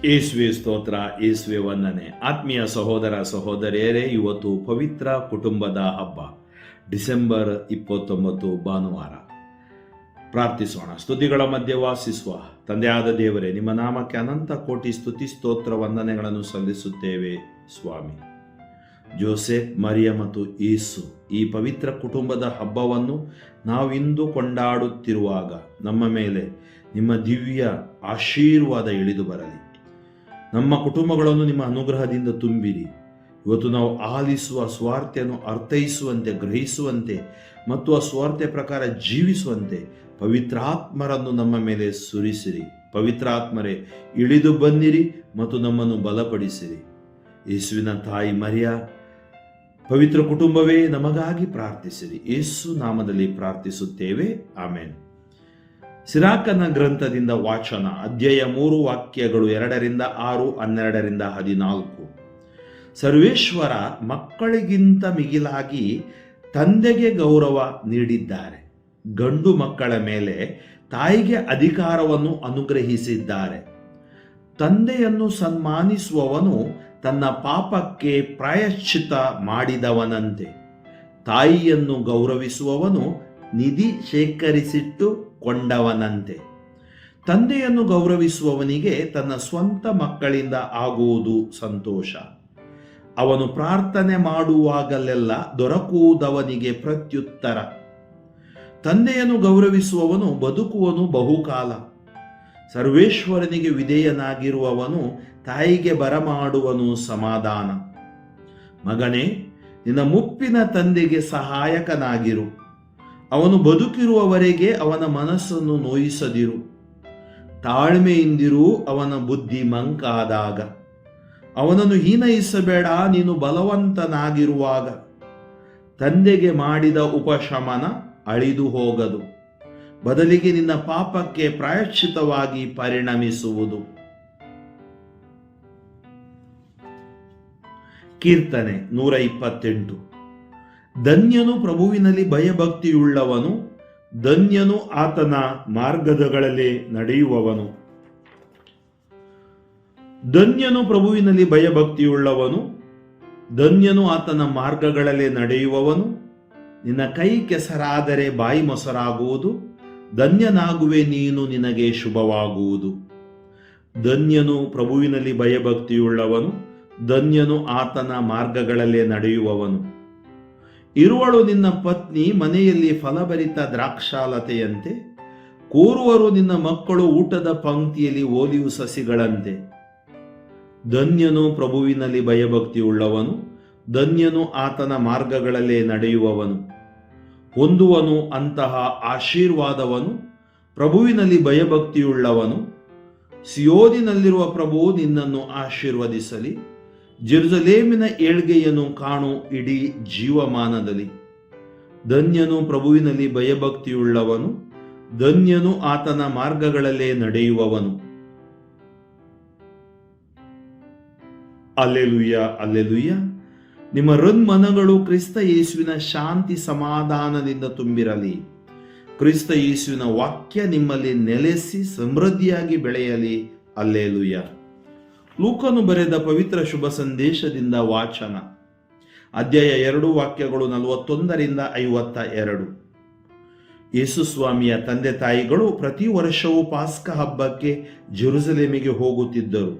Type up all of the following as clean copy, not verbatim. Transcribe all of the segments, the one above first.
ಯೇಸುವೆ ಸ್ತೋತ್ರ, ಯೇಸುವೆ ವಂದನೆ. ಆತ್ಮೀಯ ಸಹೋದರ ಸಹೋದರಿಯರೇ, ಇವತ್ತು ಪವಿತ್ರ ಕುಟುಂಬದ ಹಬ್ಬ, ಡಿಸೆಂಬರ್ 29 ಭಾನುವಾರ. ಪ್ರಾರ್ಥಿಸೋಣ. ಸ್ತುತಿಗಳ ಮಧ್ಯೆ ವಾಸಿಸುವ ತಂದೆಯಾದ ದೇವರೇ, ನಿಮ್ಮ ನಾಮಕ್ಕೆ ಅನಂತ ಕೋಟಿ ಸ್ತುತಿ ಸ್ತೋತ್ರ ವಂದನೆಗಳನ್ನು ಸಲ್ಲಿಸುತ್ತೇವೆ ಸ್ವಾಮಿ. ಜೋಸೆಫ್, ಮರಿಯ ಮತ್ತು ಯೇಸು ಈ ಪವಿತ್ರ ಕುಟುಂಬದ ಹಬ್ಬವನ್ನು ನಾವಿಂದು ಕೊಂಡಾಡುತ್ತಿರುವಾಗ ನಮ್ಮ ಮೇಲೆ ನಿಮ್ಮ ದಿವ್ಯ ಆಶೀರ್ವಾದ ಇಳಿದು ಬರಲಿ. ನಮ್ಮ ಕುಟುಂಬಗಳನ್ನು ನಿಮ್ಮ ಅನುಗ್ರಹದಿಂದ ತುಂಬಿರಿ. ಇವತ್ತು ನಾವು ಆಲಿಸುವ ಸ್ವಾರ್ಥೆಯನ್ನು ಅರ್ಥೈಸುವಂತೆ, ಗ್ರಹಿಸುವಂತೆ ಮತ್ತು ಆ ಸ್ವಾರ್ಥ ಪ್ರಕಾರ ಜೀವಿಸುವಂತೆ ಪವಿತ್ರಾತ್ಮರನ್ನು ನಮ್ಮ ಮೇಲೆ ಸುರಿಸಿರಿ. ಪವಿತ್ರಾತ್ಮರೇ, ಇಳಿದು ಬಂದಿರಿ ಮತ್ತು ನಮ್ಮನ್ನು ಬಲಪಡಿಸಿರಿ. ಯೇಸುವಿನ ತಾಯಿ ಮರಿಯ ಪವಿತ್ರ ಕುಟುಂಬವೇ, ನಮಗಾಗಿ ಪ್ರಾರ್ಥಿಸಿರಿ. ಯೇಸು ನಾಮದಲ್ಲಿ ಪ್ರಾರ್ಥಿಸುತ್ತೇವೆ, ಆಮೇನ್. ಸಿರಾಕನ ಗ್ರಂಥದಿಂದ ವಾಚನ, ಅಧ್ಯಾಯ 3 ವಾಕ್ಯಗಳು 2-6, 12-14. ಸರ್ವೇಶ್ವರ ಮಕ್ಕಳಿಗಿಂತ ಮಿಗಿಲಾಗಿ ತಂದೆಗೆ ಗೌರವ ನೀಡಿದ್ದಾರೆ. ಗಂಡು ಮಕ್ಕಳ ಮೇಲೆ ತಾಯಿಗೆ ಅಧಿಕಾರವನ್ನು ಅನುಗ್ರಹಿಸಿದ್ದಾರೆ. ತಂದೆಯನ್ನು ಸನ್ಮಾನಿಸುವವನು ತನ್ನ ಪಾಪಕ್ಕೆ ಪ್ರಾಯಶ್ಚಿತ್ತ ಮಾಡಿದವನಂತೆ, ತಾಯಿಯನ್ನು ಗೌರವಿಸುವವನು ನಿಧಿ ಶೇಖರಿಸಿಟ್ಟು ಕೊಂಡವನಂತೆ. ತಂದೆಯನ್ನು ಗೌರವಿಸುವವನಿಗೆ ತನ್ನ ಸ್ವಂತ ಮಕ್ಕಳಿಂದ ಆಗುವುದು ಸಂತೋಷ. ಅವನು ಪ್ರಾರ್ಥನೆ ಮಾಡುವಾಗಲೆಲ್ಲ ದೊರಕುವುದವನಿಗೆ ಪ್ರತ್ಯುತ್ತರ. ತಂದೆಯನ್ನು ಗೌರವಿಸುವವನು ಬದುಕುವನು ಬಹುಕಾಲ. ಸರ್ವೇಶ್ವರನಿಗೆ ವಿಧೇಯನಾಗಿರುವವನು ತಾಯಿಗೆ ಬರಮಾಡುವನು ಸಮಾಧಾನ. ಮಗನೇ, ನಿನ್ನ ಮುಪ್ಪಿನ ತಂದೆಗೆ ಸಹಾಯಕನಾಗಿರು. ಅವನು ಬದುಕಿರುವವರೆಗೆ ಅವನ ಮನಸ್ಸನ್ನು ನೋಯಿಸದಿರು. ತಾಳ್ಮೆಯಿಂದಿರು ಅವನ ಬುದ್ಧಿ ಮಂಕಾದಾಗ. ಅವನನ್ನು ಹೀನೈಸಬೇಡ, ನೀನು ಬಲವಂತನಾಗಿರುವಾಗ. ತಂದೆಗೆ ಮಾಡಿದ ಉಪಶಮನ ಅಳಿದು ಹೋಗದು, ಬದಲಿಗೆ ನಿನ್ನ ಪಾಪಕ್ಕೆ ಪ್ರಾಯಶ್ಚಿತವಾಗಿ ಪರಿಣಮಿಸುವುದು. ಕೀರ್ತನೆ 128. ಧನ್ಯನು ಪ್ರಭುವಿನಲ್ಲಿ ಭಯಭಕ್ತಿಯುಳ್ಳವನು, ಧನ್ಯನು ಆತನ ಮಾರ್ಗಗಳಲ್ಲಿ ನಡೆಯುವವನು. ಧನ್ಯನು ಪ್ರಭುವಿನಲ್ಲಿ ಭಯಭಕ್ತಿಯುಳ್ಳವನು, ಧನ್ಯನು ಆತನ ಮಾರ್ಗಗಳಲ್ಲಿ ನಡೆಯುವವನು. ನಿನ್ನ ಕೈ ಕೆಸರಾದರೆ ಬಾಯಿ ಮೊಸರಾಗುವುದು, ಧನ್ಯನಾಗುವೆ ನೀನು, ನಿನಗೆ ಶುಭವಾಗುವುದು. ಧನ್ಯನು ಪ್ರಭುವಿನಲ್ಲಿ ಭಯಭಕ್ತಿಯುಳ್ಳವನು, ಧನ್ಯನು ಆತನ ಮಾರ್ಗಗಳಲ್ಲೇ ನಡೆಯುವವನು. ಇರುವಳು ನಿನ್ನ ಪತ್ನಿ ಮನೆಯಲ್ಲಿ ಫಲಭರಿತ ದ್ರಾಕ್ಷಾಲತೆಯಂತೆ, ಕೂರುವರು ನಿನ್ನ ಮಕ್ಕಳು ಊಟದ ಪಂಕ್ತಿಯಲ್ಲಿ ಓಲಿವು ಸಸಿಗಳಂತೆ. ಧನ್ಯನು ಪ್ರಭುವಿನಲ್ಲಿ ಭಯಭಕ್ತಿಯುಳ್ಳವನು, ಧನ್ಯನು ಆತನ ಮಾರ್ಗಗಳಲ್ಲೇ ನಡೆಯುವವನು. ಹೊಂದುವನು ಅಂತಹ ಆಶೀರ್ವಾದವನು ಪ್ರಭುವಿನಲ್ಲಿ ಭಯಭಕ್ತಿಯುಳ್ಳವನು. ಸಿಯೋನಿನಲ್ಲಿರುವ ಪ್ರಭು ನಿನ್ನನ್ನು ಆಶೀರ್ವದಿಸಲಿ. ಜೆರುಸಲೇಮಿನ ಏಳ್ಗೆಯನ್ನು ಕಾಣು ಇಡೀ ಜೀವಮಾನದಲ್ಲಿ. ಧನ್ಯನು ಪ್ರಭುವಿನಲ್ಲಿ ಭಯಭಕ್ತಿಯುಳ್ಳವನು, ಧನ್ಯನು ಆತನ ಮಾರ್ಗಗಳಲ್ಲೇ ನಡೆಯುವವನು. Alleluia, alleluia. ನಿಮ್ಮ ಹೃನ್ಮನಗಳು ಕ್ರಿಸ್ತ ಯೇಸುವಿನ ಶಾಂತಿ ಸಮಾಧಾನದಿಂದ ತುಂಬಿರಲಿ. ಕ್ರಿಸ್ತ ಯೇಸುವಿನ ವಾಕ್ಯ ನಿಮ್ಮಲ್ಲಿ ನೆಲೆಸಿ ಸಮೃದ್ಧಿಯಾಗಿ ಬೆಳೆಯಲಿ. ಅಲ್ಲೆಲುಯ್ಯ. ಲೂಕನು ಬರೆದ ಪವಿತ್ರ ಶುಭ ಸಂದೇಶದಿಂದ ವಾಚನ, ಅಧ್ಯಾಯ 2 ವಾಕ್ಯಗಳು 41-52. ಯೇಸು ಸ್ವಾಮಿಯ ತಂದೆ ತಾಯಿಗಳು ಪ್ರತಿ ವರ್ಷವೂ ಪಾಸ್ಕ ಹಬ್ಬಕ್ಕೆ ಜೆರುಸಲೇಮಿಗೆ ಹೋಗುತ್ತಿದ್ದರು.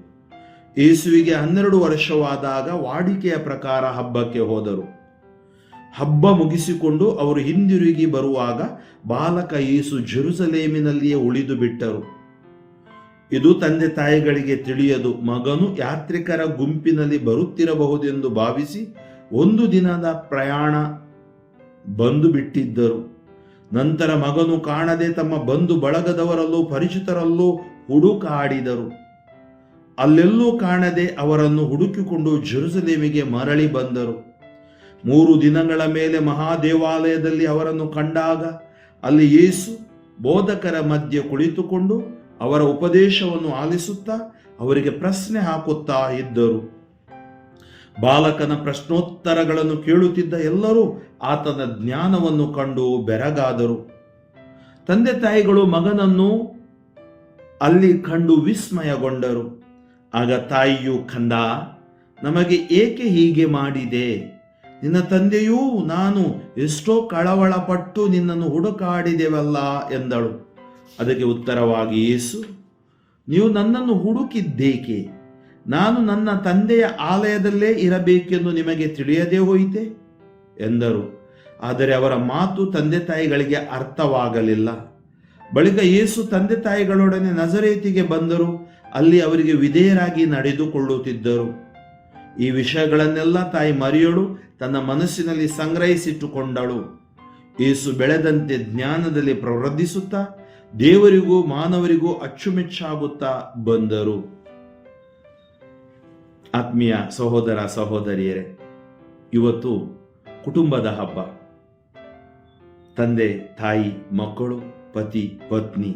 ಯೇಸುವಿಗೆ 12 ವರ್ಷವಾದಾಗ ವಾಡಿಕೆಯ ಪ್ರಕಾರ ಹಬ್ಬಕ್ಕೆ ಹೋದರು. ಹಬ್ಬ ಮುಗಿಸಿಕೊಂಡು ಅವರು ಹಿಂದಿರುಗಿ ಬರುವಾಗ ಬಾಲಕ ಯೇಸು ಜೆರುಸಲೇಮಿನಲ್ಲಿಯೇ ಉಳಿದು ಬಿಟ್ಟರು. ಇದು ತಂದೆ ತಾಯಿಗಳಿಗೆ ತಿಳಿಯದು. ಮಗನು ಯಾತ್ರಿಕರ ಗುಂಪಿನಲ್ಲಿ ಬರುತ್ತಿರಬಹುದೆಂದು ಭಾವಿಸಿ 1 ದಿನದ ಪ್ರಯಾಣ ಬಂದು ಬಿಟ್ಟಿದ್ದರು. ನಂತರ ಮಗನು ಕಾಣದೆ ತಮ್ಮ ಬಂಧು ಬಳಗದವರಲ್ಲೂ ಪರಿಚಿತರಲ್ಲೂ ಹುಡುಕಾಡಿದರು. ಅಲ್ಲೆಲ್ಲೂ ಕಾಣದೆ ಅವರನ್ನು ಹುಡುಕಿಕೊಂಡು ಜೆರುಸಲೇಮಿಗೆ ಮರಳಿ ಬಂದರು. 3 ದಿನಗಳ ಮೇಲೆ ಮಹಾದೇವಾಲಯದಲ್ಲಿ ಅವರನ್ನು ಕಂಡಾಗ ಅಲ್ಲಿ ಯೇಸು ಬೋಧಕರ ಮಧ್ಯೆ ಕುಳಿತುಕೊಂಡು ಅವರ ಉಪದೇಶವನ್ನು ಆಲಿಸುತ್ತಾ ಅವರಿಗೆ ಪ್ರಶ್ನೆ ಹಾಕುತ್ತಾ ಇದ್ದರು. ಬಾಲಕನ ಪ್ರಶ್ನೋತ್ತರಗಳನ್ನು ಕೇಳುತ್ತಿದ್ದ ಎಲ್ಲರೂ ಆತನ ಜ್ಞಾನವನ್ನು ಕಂಡು ಬೆರಗಾದರು. ತಂದೆ ತಾಯಿಗಳು ಮಗನನ್ನು ಅಲ್ಲಿ ಕಂಡು ವಿಸ್ಮಯಗೊಂಡರು. ಆಗ ತಾಯಿಯು, ಕಂದ, ನಮಗೆ ಏಕೆ ಹೀಗೆ ಮಾಡಿದೆ? ನಿನ್ನ ತಂದೆಯೂ ನಾನು ಎಷ್ಟೋ ಕಳವಳಪಟ್ಟು ನಿನ್ನನ್ನು ಹುಡುಕಾಡಿದೆವಲ್ಲ ಎಂದಳು. ಅದಕ್ಕೆ ಉತ್ತರವಾಗಿ ಯೇಸು, ನೀವು ನನ್ನನ್ನು ಹುಡುಕಿದ್ದೇಕೆ? ನಾನು ನನ್ನ ತಂದೆಯ ಆಲಯದಲ್ಲೇ ಇರಬೇಕೆಂದು ನಿಮಗೆ ತಿಳಿಯದೇ ಹೋಯಿತೆ ಎಂದರು. ಆದರೆ ಅವರ ಮಾತು ತಂದೆ ತಾಯಿಗಳಿಗೆ ಅರ್ಥವಾಗಲಿಲ್ಲ. ಬಳಿಕ ಯೇಸು ತಂದೆ ತಾಯಿಗಳೊಡನೆ ನಜರೇತಿಗೆ ಬಂದರು. ಅಲ್ಲಿ ಅವರಿಗೆ ವಿಧೇಯರಾಗಿ ನಡೆದುಕೊಳ್ಳುತ್ತಿದ್ದರು. ಈ ವಿಷಯಗಳನ್ನೆಲ್ಲ ತಾಯಿ ಮರಿಯಳು ತನ್ನ ಮನಸ್ಸಿನಲ್ಲಿ ಸಂಗ್ರಹಿಸಿಟ್ಟುಕೊಂಡಳು. ಯೇಸು ಬೆಳೆದಂತೆ ಜ್ಞಾನದಲ್ಲಿ ಪ್ರವರ್ಧಿಸುತ್ತಾ ದೇವರಿಗೂ ಮಾನವರಿಗೂ ಅಚ್ಚುಮೆಚ್ಚಾಗುತ್ತಾ ಬಂದರು. ಆತ್ಮೀಯ ಸಹೋದರ ಸಹೋದರಿಯರೇ, ಇವತ್ತು ಕುಟುಂಬದ ಹಬ್ಬ. ತಂದೆ ತಾಯಿ ಮಕ್ಕಳು, ಪತಿ ಪತ್ನಿ,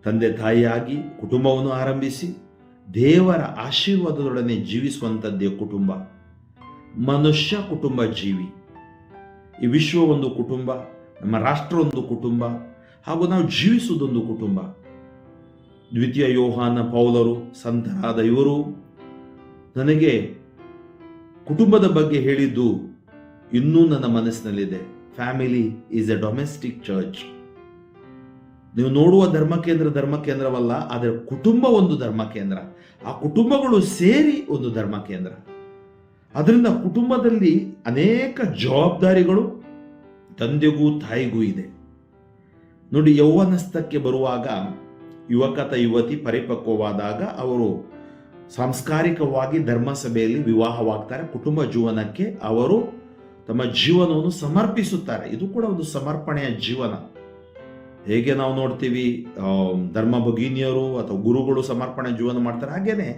ತಂದೆ ತಾಯಿಯಾಗಿ ಕುಟುಂಬವನ್ನು ಆರಂಭಿಸಿ ದೇವರ ಆಶೀರ್ವಾದದೊಡನೆ ಜೀವಿಸುವಂಥದ್ದೇ ಕುಟುಂಬ. ಮನುಷ್ಯ ಕುಟುಂಬ ಜೀವಿ. ಈ ವಿಶ್ವ ಒಂದು ಕುಟುಂಬ, ನಮ್ಮ ರಾಷ್ಟ್ರ ಒಂದು ಕುಟುಂಬ, ಹಾಗೂ ನಾವು ಜೀವಿಸುವುದೊಂದು ಕುಟುಂಬ. ದ್ವಿತೀಯ ಯೋಹಾನ ಪೌಲರು, ಸಂತರಾದ ಇವರು ನನಗೆ ಕುಟುಂಬದ ಬಗ್ಗೆ ಹೇಳಿದ್ದು ಇನ್ನೂ ನನ್ನ ಮನಸ್ಸಿನಲ್ಲಿದೆ. Family is a domestic church. ನೀವು ನೋಡುವ ಧರ್ಮಕೇಂದ್ರವಲ್ಲ, ಆದರೆ ಕುಟುಂಬ ಒಂದು ಧರ್ಮ ಕೇಂದ್ರ. ಆ ಕುಟುಂಬಗಳು ಸೇರಿ ಒಂದು ಧರ್ಮ ಕೇಂದ್ರ. ಅದರಿಂದ ಕುಟುಂಬದಲ್ಲಿ ಅನೇಕ ಜವಾಬ್ದಾರಿಗಳು ತಂದೆಗೂ ತಾಯಿಗೂ ಇದೆ. ನೋಡಿ, ಯೌವನಸ್ಥಕ್ಕೆ ಬರುವಾಗ ಯುವತಿ ಪರಿಪಕ್ವವಾದಾಗ ಅವರು ಸಾಂಸ್ಕಾರಿಕವಾಗಿ ಧರ್ಮಸಭೆಯಲ್ಲಿ ವಿವಾಹವಾಗ್ತಾರೆ. ಕುಟುಂಬ ಜೀವನಕ್ಕೆ ಅವರು ತಮ್ಮ ಜೀವನವನ್ನು ಸಮರ್ಪಿಸುತ್ತಾರೆ. ಇದು ಕೂಡ ಒಂದು ಸಮರ್ಪಣೆಯ ಜೀವನ. ಹೇಗೆ ನಾವು ನೋಡ್ತೀವಿ ಧರ್ಮ ಭಗಿನಿಯರು ಅಥವಾ ಗುರುಗಳು ಸಮರ್ಪಣೆ ಜೀವನ ಮಾಡ್ತಾರೆ, ಹಾಗೇನೆ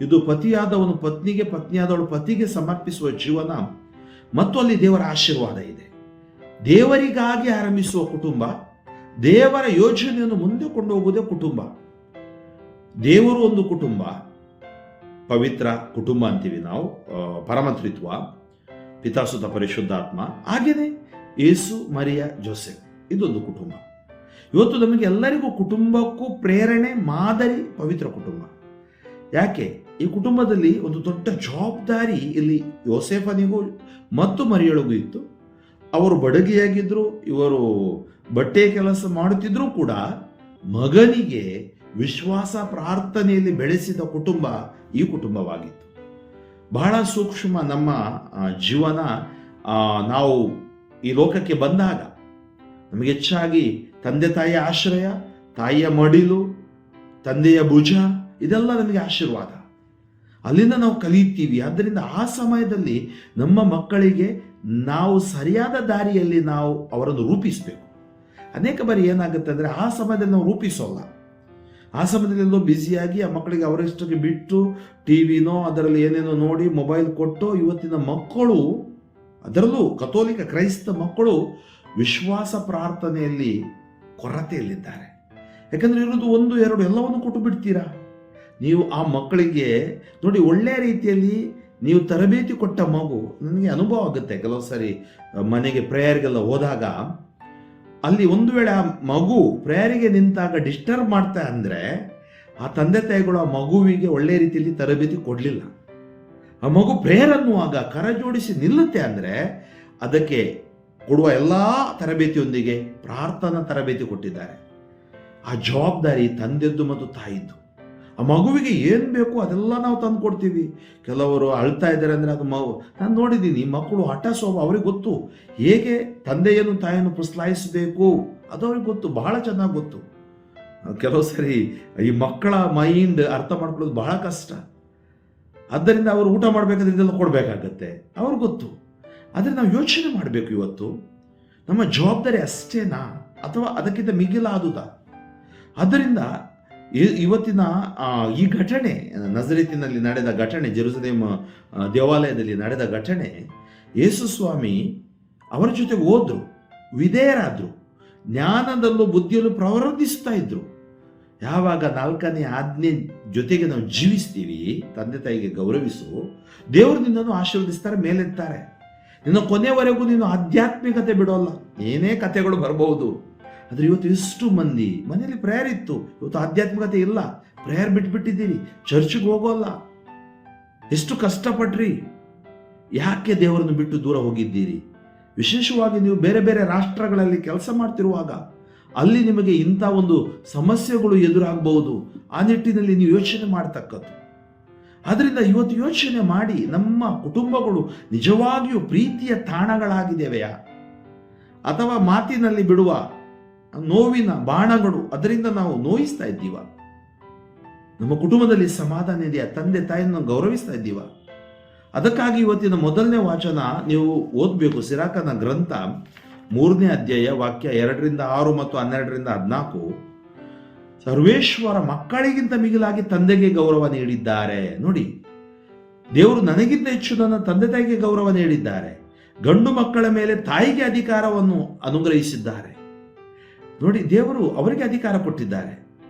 ಇದು ಪತಿಯಾದವನು ಪತ್ನಿಗೆ, ಪತ್ನಿಯಾದವಳು ಪತಿಗೆ ಸಮರ್ಪಿಸುವ ಜೀವನ. ಮತ್ತು ಅಲ್ಲಿ ದೇವರ ಆಶೀರ್ವಾದ ಇದೆ. ದೇವರಿಗಾಗಿ ಆರಂಭಿಸುವ ಕುಟುಂಬ, ದೇವರ ಯೋಜನೆಯನ್ನು ಮುಂದೆ ಕೊಂಡು ಹೋಗುವುದೇ ಕುಟುಂಬ. ದೇವರು ಒಂದು ಕುಟುಂಬ, ಪವಿತ್ರ ಕುಟುಂಬ ಅಂತೀವಿ ನಾವು, ಪರಮತ್ರಿತ್ವ, ಪಿತಾಸುತ ಪರಿಶುದ್ಧಾತ್ಮ, ಹಾಗೇನೆ ಯೇಸು ಮರಿಯ ಜೋಸೆಫ್, ಇದೊಂದು ಕುಟುಂಬ. ಇವತ್ತು ನಮಗೆ ಎಲ್ಲರಿಗೂ ಕುಟುಂಬಕ್ಕೂ ಪ್ರೇರಣೆ, ಮಾದರಿ ಪವಿತ್ರ ಕುಟುಂಬ. ಯಾಕೆ? ಈ ಕುಟುಂಬದಲ್ಲಿ ಒಂದು ದೊಡ್ಡ ಜವಾಬ್ದಾರಿ ಇಲ್ಲಿ ಯೋಸೇಫನಿಗೂ ಮತ್ತು ಮರಿಯಳಿಗೂ ಇತ್ತು. ಅವರು ಬಡಗಿಯಾಗಿದ್ರು, ಇವರು ಬಟ್ಟೆ ಕೆಲಸ ಮಾಡುತ್ತಿದ್ರೂ ಕೂಡ ಮಗನಿಗೆ ವಿಶ್ವಾಸ ಪ್ರಾರ್ಥನೆಯಲ್ಲಿ ಬೆಳೆಸಿದ ಕುಟುಂಬ ಈ ಕುಟುಂಬವಾಗಿತ್ತು. ಬಹಳ ಸೂಕ್ಷ್ಮ ನಮ್ಮ ಜೀವನ. ನಾವು ಈ ಲೋಕಕ್ಕೆ ಬಂದಾಗ ನಮಗೆ ಹೆಚ್ಚಾಗಿ ತಂದೆ ತಾಯಿಯ ಆಶ್ರಯ, ತಾಯಿಯ ಮಡಿಲು, ತಂದೆಯ ಭುಜ, ಇದೆಲ್ಲ ನಮಗೆ ಆಶೀರ್ವಾದ. ಅಲ್ಲಿಂದ ನಾವು ಕಲಿಯುತ್ತೀವಿ. ಆದ್ದರಿಂದ ಆ ಸಮಯದಲ್ಲಿ ನಮ್ಮ ಮಕ್ಕಳಿಗೆ ನಾವು ಸರಿಯಾದ ದಾರಿಯಲ್ಲಿ ನಾವು ಅವರನ್ನು ರೂಪಿಸಬೇಕು. ಅನೇಕ ಬಾರಿ ಏನಾಗುತ್ತೆ ಅಂದರೆ ಆ ಸಮಯದಲ್ಲಿ ನಾವು ರೂಪಿಸೋಲ್ಲ. ಆ ಸಮಯದಲ್ಲಿ ಎಲ್ಲೋ ಬ್ಯುಸಿಯಾಗಿ ಆ ಮಕ್ಕಳಿಗೆ ಅವರಿಷ್ಟಕ್ಕೆ ಬಿಟ್ಟು ಟಿವಿನೋ ಅದರಲ್ಲಿ ಏನೇನೋ ನೋಡಿ ಮೊಬೈಲ್ ಕೊಟ್ಟು ಇವತ್ತಿನ ಮಕ್ಕಳು, ಅದರಲ್ಲೂ ಕಥೋಲಿಕ ಕ್ರೈಸ್ತ ಮಕ್ಕಳು ವಿಶ್ವಾಸ ಪ್ರಾರ್ಥನೆಯಲ್ಲಿ ಕೊರತೆಯಲ್ಲಿದ್ದಾರೆ. ಯಾಕಂದ್ರೆ ಇರೋದು 1-2 ಎಲ್ಲವನ್ನು ಕೊಟ್ಟು ಬಿಡ್ತೀರಾ ನೀವು ಆ ಮಕ್ಕಳಿಗೆ. ನೋಡಿ, ಒಳ್ಳೆಯ ರೀತಿಯಲ್ಲಿ ನೀವು ತರಬೇತಿ ಕೊಟ್ಟ ಮಗು, ನನಗೆ ಅನುಭವ ಆಗುತ್ತೆ ಕೆಲವು ಸರಿ ಮನೆಗೆ ಪ್ರೇಯರ್ಗೆಲ್ಲ ಹೋದಾಗ, ಅಲ್ಲಿ ಒಂದು ವೇಳೆ ಆ ಮಗು ಪ್ರೇಯರಿಗೆ ನಿಂತಾಗ ಡಿಸ್ಟರ್ಬ್ ಮಾಡ್ತಾ ಅಂದರೆ ಆ ತಂದೆ ತಾಯಿಗಳು ಆ ಮಗುವಿಗೆ ಒಳ್ಳೆಯ ರೀತಿಯಲ್ಲಿ ತರಬೇತಿ ಕೊಡಲಿಲ್ಲ. ಆ ಮಗು ಪ್ರೇಯರ್ ಅನ್ನುವಾಗ ಕರ ಜೋಡಿಸಿ ನಿಲ್ಲುತ್ತೆ ಅಂದರೆ ಅದಕ್ಕೆ ಕೊಡುವ ಎಲ್ಲ ತರಬೇತಿಯೊಂದಿಗೆ ಪ್ರಾರ್ಥನಾ ತರಬೇತಿ ಕೊಟ್ಟಿದ್ದಾರೆ. ಆ ಜವಾಬ್ದಾರಿ ತಂದೆದ್ದು ಮತ್ತು ತಾಯಿದ್ದು. ಆ ಮಗುವಿಗೆ ಏನು ಬೇಕು ಅದೆಲ್ಲ ನಾವು ತಂದು ಕೊಡ್ತೀವಿ. ಕೆಲವರು ಅಳ್ತಾ ಇದ್ದಾರೆ ಅಂದರೆ ಅದು ನಾನು ನೋಡಿದ್ದೀನಿ, ಮಕ್ಕಳು ಹಠ ಸ್ವಭಾವ, ಅವ್ರಿಗೆ ಗೊತ್ತು ಹೇಗೆ ತಂದೆಯನ್ನು ತಾಯಿಯನ್ನು ಪುಸ್ಲಾಯಿಸಬೇಕು, ಅದು ಅವ್ರಿಗೆ ಗೊತ್ತು, ಬಹಳ ಚೆನ್ನಾಗಿ ಗೊತ್ತು. ಕೆಲವು ಸರಿ ಈ ಮಕ್ಕಳ ಮೈಂಡ್ ಅರ್ಥ ಮಾಡ್ಕೊಳ್ಳೋದು ಬಹಳ ಕಷ್ಟ. ಆದ್ದರಿಂದ ಅವರು ಊಟ ಮಾಡಬೇಕಾದ್ರೆ ಇದೆಲ್ಲ ಕೊಡಬೇಕಾಗತ್ತೆ, ಅವ್ರಿಗೆ ಗೊತ್ತು. ಆದರೆ ನಾವು ಯೋಚನೆ ಮಾಡಬೇಕು, ಇವತ್ತು ನಮ್ಮ ಜವಾಬ್ದಾರಿ ಅಷ್ಟೇನಾ ಅಥವಾ ಅದಕ್ಕಿಂತ ಮಿಗಿಲಾದುದಾ? ಆದ್ದರಿಂದ ಇವತ್ತಿನ ಈ ಘಟನೆ, ನಜರೇತಿನಲ್ಲಿ ನಡೆದ ಘಟನೆ, ಜೆರುಸಲೇಮ್ ದೇವಾಲಯದಲ್ಲಿ ನಡೆದ ಘಟನೆ, ಯೇಸು ಸ್ವಾಮಿ ಅವರ ಜೊತೆಗೆ ಹೋದ್ರು, ವಿಧೇಯರಾದ್ರು, ಜ್ಞಾನದಲ್ಲೂ ಬುದ್ಧಿಯಲ್ಲೂ ಪ್ರವರ್ಧಿಸ್ತಾ ಇದ್ರು. ಯಾವಾಗ 4ನೇ ಆಜ್ಞೆ ಜೊತೆಗೆ ನಾವು ಜೀವಿಸ್ತೀವಿ, ತಂದೆ ತಾಯಿಗೆ ಗೌರವಿಸು, ದೇವರು ನಿನ್ನನ್ನು ಆಶೀರ್ವದಿಸ್ತಾರೆ, ಮೇಲೆತ್ತಾರೆ. ನಿನ್ನ ಕೊನೆವರೆಗೂ ನೀನು ಆಧ್ಯಾತ್ಮಿಕತೆ ಬಿಡೋಲ್ಲ. ಏನೇ ಕಥೆಗಳು ಬರಬಹುದು, ಆದರೆ ಇವತ್ತು ಎಷ್ಟು ಮಂದಿ ಮನೆಯಲ್ಲಿ ಪ್ರೇಯರ್ ಇತ್ತು, ಇವತ್ತು ಆಧ್ಯಾತ್ಮಿಕತೆ ಇಲ್ಲ, ಪ್ರೇಯರ್ ಬಿಟ್ಬಿಟ್ಟಿದ್ದೀರಿ, ಚರ್ಚ್ಗೆ ಹೋಗೋಲ್ಲ, ಎಷ್ಟು ಕಷ್ಟಪಟ್ರಿ, ಯಾಕೆ ದೇವರನ್ನು ಬಿಟ್ಟು ದೂರ ಹೋಗಿದ್ದೀರಿ? ವಿಶೇಷವಾಗಿ ನೀವು ಬೇರೆ ಬೇರೆ ರಾಷ್ಟ್ರಗಳಲ್ಲಿ ಕೆಲಸ ಮಾಡ್ತಿರುವಾಗ ಅಲ್ಲಿ ನಿಮಗೆ ಇಂಥ ಒಂದು ಸಮಸ್ಯೆಗಳು ಎದುರಾಗಬಹುದು. ಆ ನಿಟ್ಟಿನಲ್ಲಿ ನೀವು ಯೋಚನೆ ಮಾಡ್ತಕ್ಕದ್ದು. ಆದ್ರಿಂದ ಇವತ್ತು ಯೋಚನೆ ಮಾಡಿ, ನಮ್ಮ ಕುಟುಂಬಗಳು ನಿಜವಾಗಿಯೂ ಪ್ರೀತಿಯ ತಾಣಗಳಾಗಿದ್ದೇವೆಯಾ, ಅಥವಾ ಮಾತಿನಲ್ಲಿ ಬಿಡುವ ನೋವಿನ ಬಾಣಗಳು ಅದರಿಂದ ನಾವು ನೋಯಿಸ್ತಾ ಇದ್ದೀವ? ನಮ್ಮ ಕುಟುಂಬದಲ್ಲಿ ಸಮಾಧಾನ ಇದೆಯಾ? ತಂದೆ ತಾಯಿಯನ್ನು ಗೌರವಿಸ್ತಾ ಇದ್ದೀವ? ಅದಕ್ಕಾಗಿ ಇವತ್ತಿನ ಮೊದಲನೇ ವಾಚನ ನೀವು ಓದಬೇಕು. ಸಿರಾಕನ ಗ್ರಂಥ 3ನೇ ಅಧ್ಯಾಯ ವಾಕ್ಯ 2-6 ಮತ್ತು 12-14. ಸರ್ವೇಶ್ವರ ಮಕ್ಕಳಿಗಿಂತ ಮಿಗಿಲಾಗಿ ತಂದೆಗೆ ಗೌರವ ನೀಡಿದ್ದಾರೆ. ನೋಡಿ, ದೇವರು ನನಗಿಂತ ಹೆಚ್ಚು ನನ್ನ ತಂದೆ ತಾಯಿಗೆ ಗೌರವ ನೀಡಿದ್ದಾರೆ. ಗಂಡು ಮಕ್ಕಳ ಮೇಲೆ ತಾಯಿಗೆ ಅಧಿಕಾರವನ್ನು ಅನುಗ್ರಹಿಸಿದ್ದಾರೆ. ನೋಡಿ, ದೇವರು ಅವರಿಗೆ ಅಧಿಕಾರ ಕೊಟ್ಟಿದ್ದಾರೆ.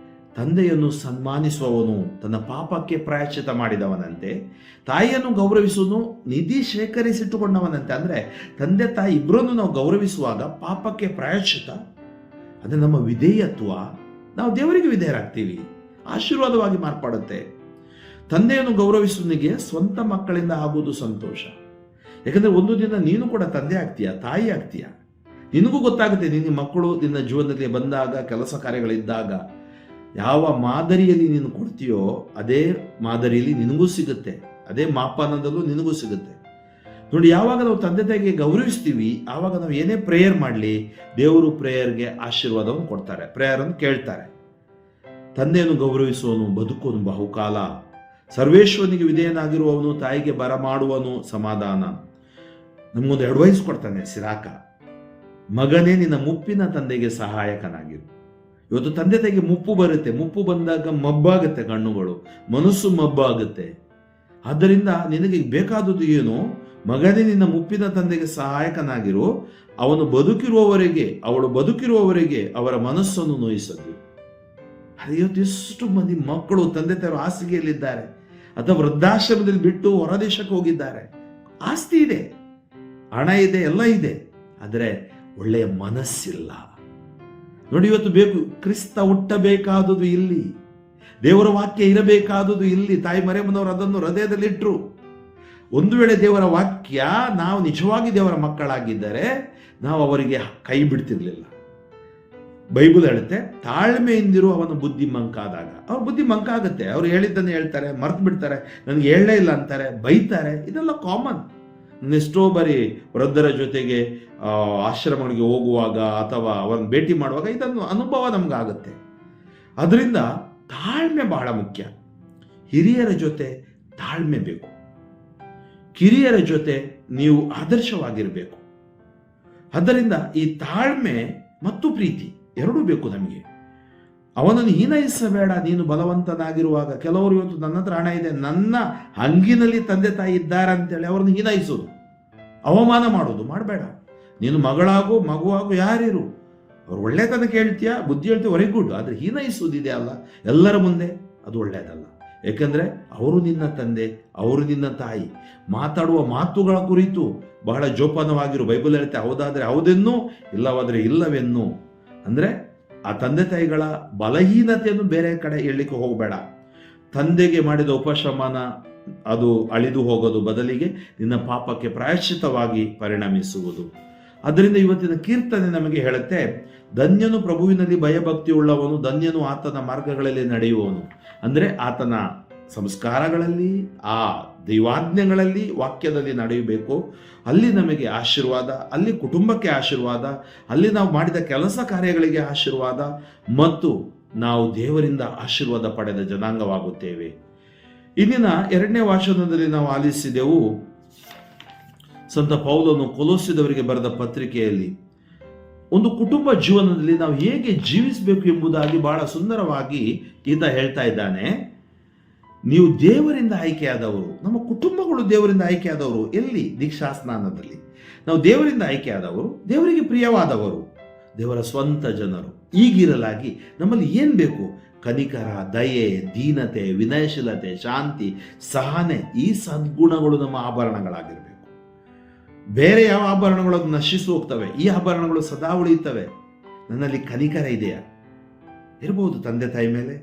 ತಂದೆಯನ್ನು ಸನ್ಮಾನಿಸುವವನು ತನ್ನ ಪಾಪಕ್ಕೆ ಪ್ರಾಯಶ್ಚಿತ ಮಾಡಿದವನಂತೆ, ತಾಯಿಯನ್ನು ಗೌರವಿಸುವನು ನಿಧಿ ಶೇಖರಿಸಿಟ್ಟುಕೊಂಡವನಂತೆ. ಅಂದ್ರೆ ತಂದೆ ತಾಯಿ ಇಬ್ಬರನ್ನು ನಾವು ಗೌರವಿಸುವಾಗ ಪಾಪಕ್ಕೆ ಪ್ರಾಯಶ್ಚಿತ, ಅದು ನಮ್ಮ ವಿಧೇಯತ್ವ, ನಾವು ದೇವರಿಗೆ ವಿಧೇಯರಾಗ್ತೀವಿ, ಆಶೀರ್ವಾದವಾಗಿ ಮಾರ್ಪಾಡುತ್ತೆ. ತಂದೆಯನ್ನು ಗೌರವಿಸುವನಿಗೆ ಸ್ವಂತ ಮಕ್ಕಳಿಂದ ಆಗುವುದು ಸಂತೋಷ. ಯಾಕಂದ್ರೆ ಒಂದು ದಿನ ನೀನು ಕೂಡ ತಂದೆ ಆಗ್ತೀಯ, ತಾಯಿ ಆಗ್ತೀಯ. ನಿನಗೂ ಗೊತ್ತಾಗುತ್ತೆ, ನಿನ್ನ ಮಕ್ಕಳು ನಿನ್ನ ಜೀವನದಲ್ಲಿ ಬಂದಾಗ, ಕೆಲಸ ಕಾರ್ಯಗಳಿದ್ದಾಗ ಯಾವ ಮಾದರಿಯಲ್ಲಿ ನೀನು ಕೊಡ್ತೀಯೋ ಅದೇ ಮಾದರಿಯಲ್ಲಿ ನಿನಗೂ ಸಿಗುತ್ತೆ, ಅದೇ ಮಾಪನದಲ್ಲೂ ನಿನಗೂ ಸಿಗುತ್ತೆ. ನೋಡಿ, ಯಾವಾಗ ನಾವು ತಂದೆ ತಾಯಿಗೆ ಗೌರವಿಸ್ತೀವಿ, ಆವಾಗ ನಾವು ಏನೇ ಪ್ರೇಯರ್ ಮಾಡಲಿ ದೇವರು ಪ್ರೇಯರ್ಗೆ ಆಶೀರ್ವಾದವನ್ನು ಕೊಡ್ತಾರೆ, ಪ್ರೇಯರ್ ಅನ್ನು ಕೇಳ್ತಾರೆ. ತಂದೆಯನ್ನು ಗೌರವಿಸುವವನು ಬದುಕುವನು ಬಹುಕಾಲ, ಸರ್ವೇಶ್ವರನಿಗೆ ವಿಧೇಯನಾಗಿರುವವನು ತಾಯಿಗೆ ಬರಮಾಡುವನು ಸಮಾಧಾನ. ನಮಗೊಂದು ಅಡ್ವೈಸ್ ಕೊಡ್ತಾನೆ ಸಿರಾಕ, ಮಗನೇ ನಿನ್ನ ಮುಪ್ಪಿನ ತಂದೆಗೆ ಸಹಾಯಕನಾಗಿರು. ಇವತ್ತು ತಂದೆ ತಾಯಿಗೆ ಮುಪ್ಪು ಬರುತ್ತೆ, ಮುಪ್ಪು ಬಂದಾಗ ಮಬ್ಬಾಗುತ್ತೆ ಕಣ್ಣುಗಳು, ಮನಸ್ಸು ಮಬ್ಬಾಗುತ್ತೆ. ಆದ್ದರಿಂದ ನಿನಗೆ ಬೇಕಾದದ್ದು ಏನು? ಮಗನೇ ನಿನ್ನ ಮುಪ್ಪಿನ ತಂದೆಗೆ ಸಹಾಯಕನಾಗಿರು, ಅವನು ಬದುಕಿರುವವರೆಗೆ, ಅವಳು ಬದುಕಿರುವವರೆಗೆ ಅವರ ಮನಸ್ಸನ್ನು ನೋಯಿಸದು. ಇವತ್ತು ಎಷ್ಟು ಮಂದಿ ಮಕ್ಕಳು ತಂದೆ ತಾಯಿರು ಹಾಸಿಗೆಯಲ್ಲಿದ್ದಾರೆ ಅಥವಾ ವೃದ್ಧಾಶ್ರಮದಲ್ಲಿ ಬಿಟ್ಟು ಹೊರದೇಶಕ್ಕೆ ಹೋಗಿದ್ದಾರೆ. ಆಸ್ತಿ ಇದೆ, ಹಣ ಇದೆ, ಎಲ್ಲ ಇದೆ, ಆದರೆ ಒಳ್ಳೆಯ ಮನಸ್ಸಿಲ್ಲ. ನೋಡಿ, ಇವತ್ತು ಬೇಕು, ಕ್ರಿಸ್ತ ಹುಟ್ಟಬೇಕಾದುದು ಇಲ್ಲಿ, ದೇವರ ವಾಕ್ಯ ಇರಬೇಕಾದುದು ಇಲ್ಲಿ. ತಾಯಿ ಮರಿಯಮ್ಮನವರು ಅದನ್ನು ಹೃದಯದಲ್ಲಿಟ್ಟರು. ಒಂದು ವೇಳೆ ದೇವರ ವಾಕ್ಯ ನಾವು ನಿಜವಾಗಿ ದೇವರ ಮಕ್ಕಳಾಗಿದ್ದರೆ ನಾವು ಅವರಿಗೆ ಕೈ ಬಿಡ್ತಿರ್ಲಿಲ್ಲ. ಬೈಬಲ್ ಹೇಳುತ್ತೆ, ತಾಳ್ಮೆಯಿಂದಿರು ಅವನ ಬುದ್ಧಿ ಮಂಕಾದಾಗ. ಅವ್ರ ಬುದ್ಧಿ ಮಂಕ ಆಗುತ್ತೆ, ಅವ್ರು ಹೇಳಿದ್ದನ್ನು ಹೇಳ್ತಾರೆ, ಮರ್ತು ಬಿಡ್ತಾರೆ, ನನಗೆ ಹೇಳಲೇ ಇಲ್ಲ ಅಂತಾರೆ, ಬೈತಾರೆ. ಇದೆಲ್ಲ ಕಾಮನ್. ಎಷ್ಟೋ ಬಾರಿ ವೃದ್ಧರ ಜೊತೆಗೆ ಆಶ್ರಮಗಳಿಗೆ ಹೋಗುವಾಗ ಅಥವಾ ಅವರನ್ನು ಭೇಟಿ ಮಾಡುವಾಗ ಇದನ್ನು ಅನುಭವ ನಮ್ಗಾಗುತ್ತೆ. ಅದರಿಂದ ತಾಳ್ಮೆ ಬಹಳ ಮುಖ್ಯ. ಹಿರಿಯರ ಜೊತೆ ತಾಳ್ಮೆ ಬೇಕು, ಕಿರಿಯರ ಜೊತೆ ನೀವು ಆದರ್ಶವಾಗಿರಬೇಕು. ಆದ್ದರಿಂದ ಈ ತಾಳ್ಮೆ ಮತ್ತು ಪ್ರೀತಿ ಎರಡೂ ಬೇಕು ನಮಗೆ. ಅವನನ್ನು ಹೀನೈಸಬೇಡ, ನೀನು ಬಲವಂತನಾಗಿರುವಾಗ. ಕೆಲವರು ಇವತ್ತು ನನ್ನ ಹತ್ರ ಹಣ ಇದೆ, ನನ್ನ ಹಂಗಿನಲ್ಲಿ ತಂದೆ ತಾಯಿ ಇದ್ದಾರೆ ಅಂತೇಳಿ ಅವರನ್ನು ಹೀನೈಸೋದು, ಅವಮಾನ ಮಾಡೋದು ಮಾಡಬೇಡ. ನೀನು ಮಗಳಾಗು, ಮಗುವಾಗು, ಯಾರಿರು, ಅವ್ರು ಒಳ್ಳೆತನ ಕೇಳ್ತೀಯ, ಬುದ್ಧಿ ಹೇಳ್ತೀಯ, ವೆರಿ ಗುಡ್. ಆದರೆ ಹೀನೈಸುವುದಿದೆ ಅಲ್ಲ ಎಲ್ಲರ ಮುಂದೆ, ಅದು ಒಳ್ಳೆಯದಲ್ಲ. ಯಾಕಂದ್ರೆ ಅವರು ನಿನ್ನ ತಂದೆ, ಅವರು ನಿನ್ನ ತಾಯಿ. ಮಾತಾಡುವ ಮಾತುಗಳ ಕುರಿತು ಬಹಳ ಜೋಪಾನವಾಗಿರು. ಬೈಬಲ್ ಹೇಳುತ್ತೆ, ಹೌದಾದ್ರೆ ಹೌದೆನ್ನು, ಇಲ್ಲವಾದ್ರೆ ಇಲ್ಲವೆನ್ನು. ಅಂದ್ರೆ ಆ ತಂದೆ ತಾಯಿಗಳ ಬಲಹೀನತೆಯನ್ನು ಬೇರೆ ಕಡೆ ಹೇಳಲಿಕ್ಕೆ ಹೋಗಬೇಡ. ತಂದೆಗೆ ಮಾಡಿದ ಉಪಶಮನ ಅದು ಅಳಿದು ಹೋಗೋದು, ಬದಲಿಗೆ ನಿನ್ನ ಪಾಪಕ್ಕೆ ಪ್ರಾಯಶ್ಚಿತವಾಗಿ ಪರಿಣಮಿಸುವುದು. ಅದರಿಂದ ಇವತ್ತಿನ ಕೀರ್ತನೆ ನಮಗೆ ಹೇಳುತ್ತೆ, ಧನ್ಯನು ಪ್ರಭುವಿನಲ್ಲಿ ಭಯಭಕ್ತಿ ಉಳ್ಳವನು, ಧನ್ಯನು ಆತನ ಮಾರ್ಗಗಳಲ್ಲಿ ನಡೆಯುವವನು. ಅಂದ್ರೆ ಆತನ ಸಂಸ್ಕಾರಗಳಲ್ಲಿ, ಆ ದೈವಾಜ್ಞೆಗಳಲ್ಲಿ, ವಾಕ್ಯದಲ್ಲಿ ನಡೆಯಬೇಕು. ಅಲ್ಲಿ ನಮಗೆ ಆಶೀರ್ವಾದ, ಅಲ್ಲಿ ಕುಟುಂಬಕ್ಕೆ ಆಶೀರ್ವಾದ, ಅಲ್ಲಿ ನಾವು ಮಾಡಿದ ಕೆಲಸ ಕಾರ್ಯಗಳಿಗೆ ಆಶೀರ್ವಾದ, ಮತ್ತು ನಾವು ದೇವರಿಂದ ಆಶೀರ್ವಾದ ಪಡೆದ ಜನಾಂಗವಾಗುತ್ತೇವೆ. ಇಂದಿನ 2ನೇ ವಾಚನದಲ್ಲಿ ನಾವು ಆಲಿಸಿದೆವು ಸಂತ ಪೌಲನು ಕೊಲೋಸ್ಯದವರಿಗೆ ಬರೆದ ಪತ್ರಿಕೆಯಲ್ಲಿ ಒಂದು ಕುಟುಂಬ ಜೀವನದಲ್ಲಿ ನಾವು ಹೇಗೆ ಜೀವಿಸಬೇಕು ಎಂಬುದಾಗಿ ಬಹಳ ಸುಂದರವಾಗಿ ಈತ ಹೇಳ್ತಾ ಇದ್ದಾನೆ. ನೀವು ದೇವರಿಂದ ಆಯ್ಕೆಯಾದವರು, ನಮ್ಮ ಕುಟುಂಬಗಳು ದೇವರಿಂದ ಆಯ್ಕೆಯಾದವರು. ಎಲ್ಲಿ? ದೀಕ್ಷಾಸ್ನಾನದಲ್ಲಿ ನಾವು ದೇವರಿಂದ ಆಯ್ಕೆಯಾದವರು, ದೇವರಿಗೆ ಪ್ರಿಯವಾದವರು, ದೇವರ ಸ್ವಂತ ಜನರು. ಈಗಿರಲಾಗಿ ನಮ್ಮಲ್ಲಿ ಏನ್ ಬೇಕು? ಕನಿಕರ, ದಯೆ, ದೀನತೆ, ವಿನಯಶೀಲತೆ, ಶಾಂತಿ, ಸಹನೆ, ಈ ಸದ್ಗುಣಗಳು ನಮ್ಮ ಆಭರಣಗಳಾಗಿರಬೇಕು. ಬೇರೆ ಯಾವ ಆಭರಣಗಳು ನಶಿಸಿ ಹೋಗ್ತವೆ, ಈ ಆಭರಣಗಳು ಸದಾ ಉಳಿಯುತ್ತವೆ. ನನ್ನಲ್ಲಿ ಕನಿಕರ ಇದೆಯಾ? ಇರಬಹುದು ತಂದೆ ತಾಯಿ ಮೇಲೆ,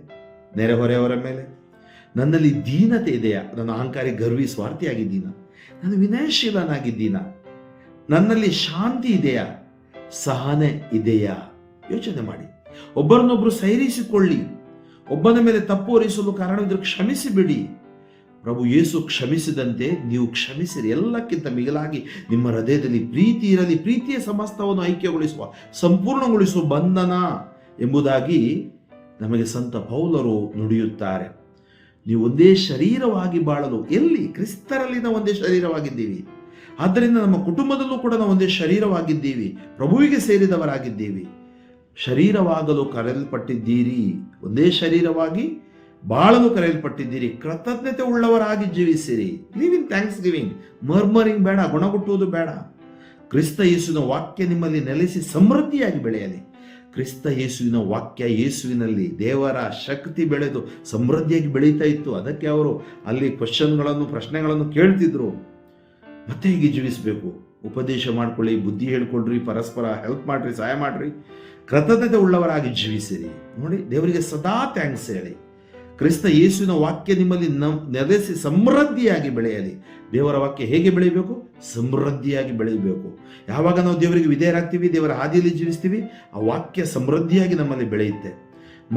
ನೆರೆಹೊರೆಯವರ ಮೇಲೆ. ನನ್ನಲ್ಲಿ ದೀನತೆ ಇದೆಯಾ? ನಾನು ಅಹಂಕಾರಿ, ಗರ್ವಿ, ಸ್ವಾರ್ಥಿಯಾಗಿದ್ದೀನಾ? ನಾನು ವಿನಯಶೀಲನಾಗಿದ್ದೀನಾ? ನನ್ನಲ್ಲಿ ಶಾಂತಿ ಇದೆಯಾ? ಸಹನೆ ಇದೆಯಾ? ಯೋಚನೆ ಮಾಡಿ. ಒಬ್ಬರನ್ನೊಬ್ಬರು ಸೈರಿಸಿಕೊಳ್ಳಿ. ಒಬ್ಬನ ಮೇಲೆ ತಪ್ಪು ಹೊರಿಸಲು ಕಾರಣವಿದ್ದರೆ ಕ್ಷಮಿಸಿ ಬಿಡಿ. ಪ್ರಭು ಯೇಸು ಕ್ಷಮಿಸಿದಂತೆ ನೀವು ಕ್ಷಮಿಸಿರಿ. ಎಲ್ಲಕ್ಕಿಂತ ಮಿಗಿಲಾಗಿ ನಿಮ್ಮ ಹೃದಯದಲ್ಲಿ ಪ್ರೀತಿ ಇರಲಿ. ಪ್ರೀತಿಯ ಸಮಸ್ತವನ್ನು ಐಕ್ಯಗೊಳಿಸುವ, ಸಂಪೂರ್ಣಗೊಳಿಸುವ ಬಂಧನ ಎಂಬುದಾಗಿ ನಮಗೆ ಸಂತ ಪೌಲರು ನುಡಿಯುತ್ತಾರೆ. ನೀವು ಒಂದೇ ಶರೀರವಾಗಿ ಬಾಳಲು, ಎಲ್ಲಿ? ಕ್ರಿಸ್ತರಲ್ಲಿ ನಾವು ಒಂದೇ ಶರೀರವಾಗಿದ್ದೀವಿ. ಆದ್ದರಿಂದ ನಮ್ಮ ಕುಟುಂಬದಲ್ಲೂ ಕೂಡ ನಾವು ಒಂದೇ ಶರೀರವಾಗಿದ್ದೀವಿ, ಪ್ರಭುವಿಗೆ ಸೇರಿದವರಾಗಿದ್ದೀವಿ. ಶರೀರವಾಗಲು ಕರೆಯಲ್ಪಟ್ಟಿದ್ದೀರಿ, ಒಂದೇ ಶರೀರವಾಗಿ ಬಾಳಲು ಕರೆಯಲ್ಪಟ್ಟಿದ್ದೀರಿ. ಕೃತಜ್ಞತೆ ಉಳ್ಳವರಾಗಿ ಜೀವಿಸಿರಿ. Live in thanksgiving. Murmuring ಬೇಡ, ಗುಣಗುಟ್ಟುವುದು ಬೇಡ. ಕ್ರಿಸ್ತ ಯೇಸುವಿನ ವಾಕ್ಯ ನಿಮ್ಮಲ್ಲಿ ನೆಲೆಸಿ ಸಮೃದ್ಧಿಯಾಗಿ ಬೆಳೆಯಲಿ. ಕ್ರಿಸ್ತ ಯೇಸುವಿನ ವಾಕ್ಯ, ಯೇಸುವಿನಲ್ಲಿ ದೇವರ ಶಕ್ತಿ ಬೆಳೆದು ಸಮೃದ್ಧಿಯಾಗಿ ಬೆಳೀತಾ ಇತ್ತು. ಅದಕ್ಕೆ ಅವರು ಅಲ್ಲಿ ಪ್ರಶ್ನೆಗಳನ್ನು ಕೇಳ್ತಿದ್ರು. ಮತ್ತೆ ಹೀಗೆ ಜೀವಿಸಬೇಕು. ಉಪದೇಶ ಮಾಡ್ಕೊಳ್ಳಿ, ಬುದ್ಧಿ ಹೇಳ್ಕೊಡ್ರಿ, ಪರಸ್ಪರ ಹೆಲ್ಪ್ ಮಾಡ್ರಿ, ಸಹಾಯ ಮಾಡ್ರಿ, ಕೃತಜ್ಞತೆ ಉಳ್ಳವರಾಗಿ ಜೀವಿಸಿರಿ. ನೋಡಿ, ದೇವರಿಗೆ ಸದಾ ಥ್ಯಾಂಕ್ಸ್ ಹೇಳಿ. ಕ್ರಿಸ್ತ ಯೇಸುವಿನ ವಾಕ್ಯ ನಿಮ್ಮಲ್ಲಿ ನೆಲೆಸಿ ಸಮೃದ್ಧಿಯಾಗಿ ಬೆಳೆಯಲಿ. ದೇವರ ವಾಕ್ಯ ಹೇಗೆ ಬೆಳೆಯಬೇಕು? ಸಮೃದ್ಧಿಯಾಗಿ ಬೆಳೆಯಬೇಕು. ಯಾವಾಗ ನಾವು ದೇವರಿಗೆ ವಿಧೇಯರಾಗ್ತೀವಿ, ದೇವರ ಹಾದಿಯಲ್ಲಿ ಜೀವಿಸ್ತೀವಿ, ಆ ವಾಕ್ಯ ಸಮೃದ್ಧಿಯಾಗಿ ನಮ್ಮಲ್ಲಿ ಬೆಳೆಯುತ್ತೆ.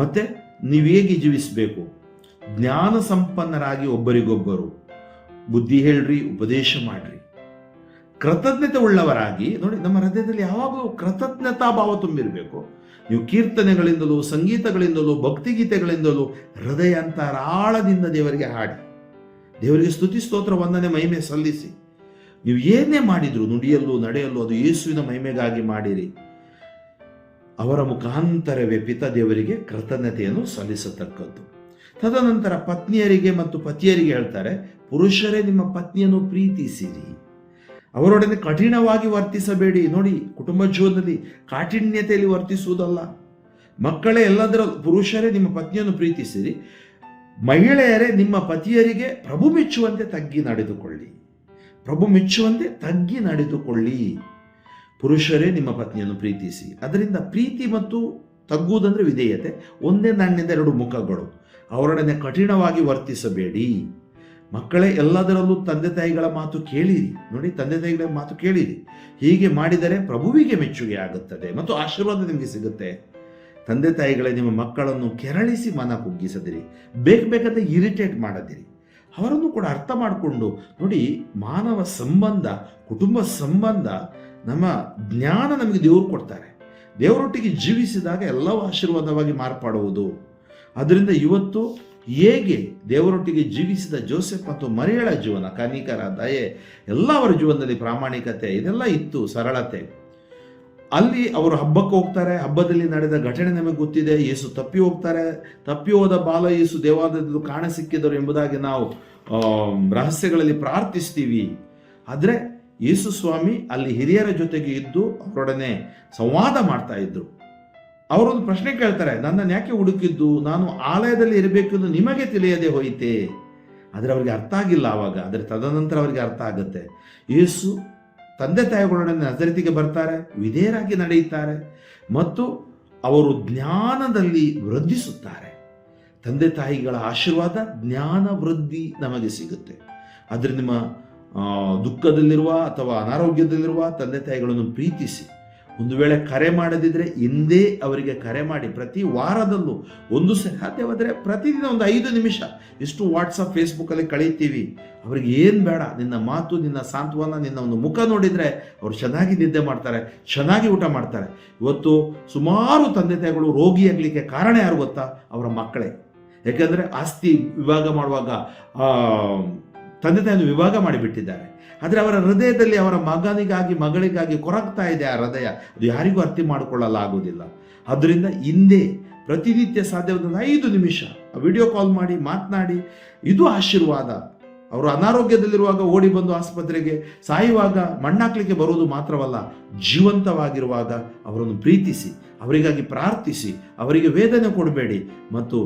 ಮತ್ತೆ ನೀವು ಹೇಗೆ ಜೀವಿಸಬೇಕು? ಜ್ಞಾನ ಸಂಪನ್ನರಾಗಿ ಒಬ್ಬರಿಗೊಬ್ಬರು ಬುದ್ಧಿ ಹೇಳ್ರಿ, ಉಪದೇಶ ಮಾಡ್ರಿ, ಕೃತಜ್ಞತೆ ಉಳ್ಳವರಾಗಿ. ನೋಡಿ, ನಮ್ಮ ಹೃದಯದಲ್ಲಿ ಯಾವಾಗಲೂ ಕೃತಜ್ಞತಾ ಭಾವ ತುಂಬಿರಬೇಕು. ನೀವು ಕೀರ್ತನೆಗಳಿಂದಲೂ, ಸಂಗೀತಗಳಿಂದಲೂ, ಭಕ್ತಿಗೀತೆಗಳಿಂದಲೂ ಹೃದಯಾಂತರಾಳದಿಂದ ದೇವರಿಗೆ ಹಾಡಿ, ದೇವರಿಗೆ ಸ್ತುತಿ, ಸ್ತೋತ್ರ, ವಂದನೆ, ಮಹಿಮೆ ಸಲ್ಲಿಸಿ. ನೀವು ಏನೇ ಮಾಡಿದ್ರು, ನುಡಿಯಲ್ಲೂ ನಡೆಯಲ್ಲೂ ಅದು ಯೇಸುವಿನ ಮಹಿಮೆಗಾಗಿ ಮಾಡಿರಿ. ಅವರ ಮುಖಾಂತರವೇ ಪಿತ ದೇವರಿಗೆ ಕೃತಜ್ಞತೆಯನ್ನು ಸಲ್ಲಿಸತಕ್ಕದ್ದು. ತದನಂತರ ಪತ್ನಿಯರಿಗೆ ಮತ್ತು ಪತಿಯರಿಗೆ ಹೇಳ್ತಾರೆ, ಪುರುಷರೇ ನಿಮ್ಮ ಪತ್ನಿಯನ್ನು ಪ್ರೀತಿಸಿರಿ, ಅವರೊಡನೆ ಕಠಿಣವಾಗಿ ವರ್ತಿಸಬೇಡಿ. ನೋಡಿ, ಕುಟುಂಬ ಜೀವನದಲ್ಲಿ ಕಾಠಿಣ್ಯತೆಯಲ್ಲಿ ವರ್ತಿಸುವುದಲ್ಲ. ಮಕ್ಕಳೇ, ಎಲ್ಲದರಲ್ಲೂ ಪುರುಷರೇ ನಿಮ್ಮ ಪತ್ನಿಯನ್ನು ಪ್ರೀತಿಸಿರಿ, ಮಹಿಳೆಯರೇ ನಿಮ್ಮ ಪತಿಯರಿಗೆ ಪ್ರಭು ಮೆಚ್ಚುವಂತೆ ತಗ್ಗಿ ನಡೆದುಕೊಳ್ಳಿ. ಪ್ರಭು ಮೆಚ್ಚುವಂತೆ ತಗ್ಗಿ ನಡೆದುಕೊಳ್ಳಿ. ಪುರುಷರೇ ನಿಮ್ಮ ಪತ್ನಿಯನ್ನು ಪ್ರೀತಿಸಿ. ಅದರಿಂದ ಪ್ರೀತಿ ಮತ್ತು ತಗ್ಗುವುದಂದ್ರೆ ವಿಧೇಯತೆ, ಒಂದೇ ನಾಣ್ಯದ ಎರಡು ಮುಖಗಳು. ಅವರೊಡನೆ ಕಠಿಣವಾಗಿ ವರ್ತಿಸಬೇಡಿ. ಮಕ್ಕಳೇ, ಎಲ್ಲದರಲ್ಲೂ ತಂದೆ ತಾಯಿಗಳ ಮಾತು ಕೇಳಿರಿ. ನೋಡಿ, ತಂದೆ ತಾಯಿಗಳ ಮಾತು ಕೇಳಿರಿ. ಹೀಗೆ ಮಾಡಿದರೆ ಪ್ರಭುವಿಗೆ ಮೆಚ್ಚುಗೆ ಆಗುತ್ತದೆ ಮತ್ತು ಆಶೀರ್ವಾದ ನಿಮಗೆ ಸಿಗುತ್ತೆ. ತಂದೆ ತಾಯಿಗಳೇ, ನಿಮ್ಮ ಮಕ್ಕಳನ್ನು ಕೆರಳಿಸಿ ಮನ ಕುಗ್ಗಿಸದಿರಿ, ಬೇಕಾದಂತೆ ಇರಿಟೇಟ್ ಮಾಡದಿರಿ. ಅವರನ್ನು ಕೂಡ ಅರ್ಥ ಮಾಡಿಕೊಂಡು, ನೋಡಿ, ಮಾನವ ಸಂಬಂಧ, ಕುಟುಂಬ ಸಂಬಂಧ, ನಮ್ಮ ಜ್ಞಾನ ನಮಗೆ ದೇವರು ಕೊಡ್ತಾರೆ. ದೇವರೊಟ್ಟಿಗೆ ಜೀವಿಸಿದಾಗ ಎಲ್ಲವೂ ಆಶೀರ್ವಾದವಾಗಿ ಮಾರ್ಪಾಡುವುದು. ಅದರಿಂದ ಇವತ್ತು ಹೇಗೆ ದೇವರೊಟ್ಟಿಗೆ ಜೀವಿಸಿದ ಜೋಸೆಫ್ ಮತ್ತು ಮರಿಯಳ ಜೀವನ, ಕನಿಕರ, ದಯೆ, ಎಲ್ಲ ಅವರ ಜೀವನದಲ್ಲಿ ಪ್ರಾಮಾಣಿಕತೆ ಇದೆಲ್ಲ ಇತ್ತು, ಸರಳತೆ. ಅಲ್ಲಿ ಅವರು ಹಬ್ಬಕ್ಕೆ ಹೋಗ್ತಾರೆ. ಹಬ್ಬದಲ್ಲಿ ನಡೆದ ಘಟನೆ ನಮಗೆ ಗೊತ್ತಿದೆ. ಯೇಸು ತಪ್ಪಿ ಹೋಗ್ತಾರೆ. ತಪ್ಪಿ ಹೋದ ಬಾಲ ಯೇಸು ದೇವಾಲಯದಲ್ಲಿ ಕಾಣ ಸಿಕ್ಕಿದರು ಎಂಬುದಾಗಿ ನಾವು ರಹಸ್ಯಗಳಲ್ಲಿ ಪ್ರಾರ್ಥಿಸ್ತೀವಿ. ಆದರೆ ಯೇಸು ಸ್ವಾಮಿ ಅಲ್ಲಿ ಹಿರಿಯರ ಜೊತೆಗೆ ಇದ್ದು ಅವರೊಡನೆ ಸಂವಾದ ಮಾಡ್ತಾ ಇದ್ರು. ಅವರೊಂದು ಪ್ರಶ್ನೆ ಕೇಳ್ತಾರೆ, ನನ್ನನ್ನು ಯಾಕೆ ಹುಡುಕಿದ್ದು? ನಾನು ಆಲಯದಲ್ಲಿ ಇರಬೇಕೆಂದು ನಿಮಗೆ ತಿಳಿಯದೆ ಹೋಯಿತೆ. ಆದರೆ ಅವರಿಗೆ ಅರ್ಥ ಆಗಿಲ್ಲ ಆವಾಗ. ಆದರೆ ತದನಂತರ ಅವರಿಗೆ ಅರ್ಥ ಆಗುತ್ತೆ. ಯೇಸು ತಂದೆ ತಾಯಿಗಳೊಡನೆ ನಜರೇತಿಗೆ ಬರ್ತಾರೆ, ವಿಧೇಯರಾಗಿ ನಡೆಯುತ್ತಾರೆ ಮತ್ತು ಅವರು ಜ್ಞಾನದಲ್ಲಿ ವೃದ್ಧಿಸುತ್ತಾರೆ. ತಂದೆ ತಾಯಿಗಳ ಆಶೀರ್ವಾದ, ಜ್ಞಾನ ವೃದ್ಧಿ ನಮಗೆ ಸಿಗುತ್ತೆ. ಆದರೆ ನಿಮ್ಮ ದುಃಖದಲ್ಲಿರುವ ಅಥವಾ ಅನಾರೋಗ್ಯದಲ್ಲಿರುವ ತಂದೆ ತಾಯಿಗಳನ್ನು ಪ್ರೀತಿಸಿ. ಒಂದು ವೇಳೆ ಕರೆ ಮಾಡದಿದ್ದರೆ ಹಿಂದೆ ಅವರಿಗೆ ಕರೆ ಮಾಡಿ. ಪ್ರತಿ ವಾರದಲ್ಲೂ ಒಂದು ಸಾಧ್ಯವಾದರೆ ಪ್ರತಿದಿನ ಒಂದು 5 ನಿಮಿಷ ಎಷ್ಟು ವಾಟ್ಸಪ್, ಫೇಸ್ಬುಕ್ಕಲ್ಲಿ ಕಳೀತೀವಿ. ಅವ್ರಿಗೆ ಏನು ಬೇಡ, ನಿನ್ನ ಮಾತು, ನಿನ್ನ ಸಾಂತ್ವನ, ನಿನ್ನ ಒಂದು ಮುಖ ನೋಡಿದರೆ ಅವರು ಚೆನ್ನಾಗಿ ನಿದ್ದೆ ಮಾಡ್ತಾರೆ, ಚೆನ್ನಾಗಿ ಊಟ ಮಾಡ್ತಾರೆ. ಇವತ್ತು ಸುಮಾರು ತಂದೆ ತಾಯಿಗಳು ರೋಗಿಯಾಗಲಿಕ್ಕೆ ಕಾರಣ ಯಾರು ಗೊತ್ತಾ? ಅವರ ಮಕ್ಕಳೇ. ಯಾಕೆಂದರೆ ಆಸ್ತಿ ವಿಭಾಗ ಮಾಡುವಾಗ ತಂದೆ ತಾಯಿಯನ್ನು ವಿಭಾಗ ಮಾಡಿಬಿಟ್ಟಿದ್ದಾರೆ. ಆದರೆ ಅವರ ಹೃದಯದಲ್ಲಿ ಅವರ ಮಗನಿಗಾಗಿ, ಮಗಳಿಗಾಗಿ ಕೊರಗ್ತಾ ಇದೆ ಆ ಹೃದಯ. ಅದು ಯಾರಿಗೂ ಅರ್ಥ ಮಾಡಿಕೊಳ್ಳಲಾಗುವುದಿಲ್ಲ. ಆದ್ದರಿಂದ ಹಿಂದೆ ಪ್ರತಿನಿತ್ಯ ಸಾಧ್ಯವಾದ 5 ನಿಮಿಷ ವಿಡಿಯೋ ಕಾಲ್ ಮಾಡಿ ಮಾತನಾಡಿ. ಇದು ಆಶೀರ್ವಾದ. ಅವರು ಅನಾರೋಗ್ಯದಲ್ಲಿರುವಾಗ ಓಡಿ ಬಂದು ಆಸ್ಪತ್ರೆಗೆ, ಸಾಯುವಾಗ ಮಣ್ಣಾಕ್ಲಿಕ್ಕೆ ಬರುವುದು ಮಾತ್ರವಲ್ಲ, ಜೀವಂತವಾಗಿರುವಾಗ ಅವರನ್ನು ಪ್ರೀತಿಸಿ, ಅವರಿಗಾಗಿ ಪ್ರಾರ್ಥಿಸಿ, ಅವರಿಗೆ ವೇದನೆ ಕೊಡಬೇಡಿ ಮತ್ತು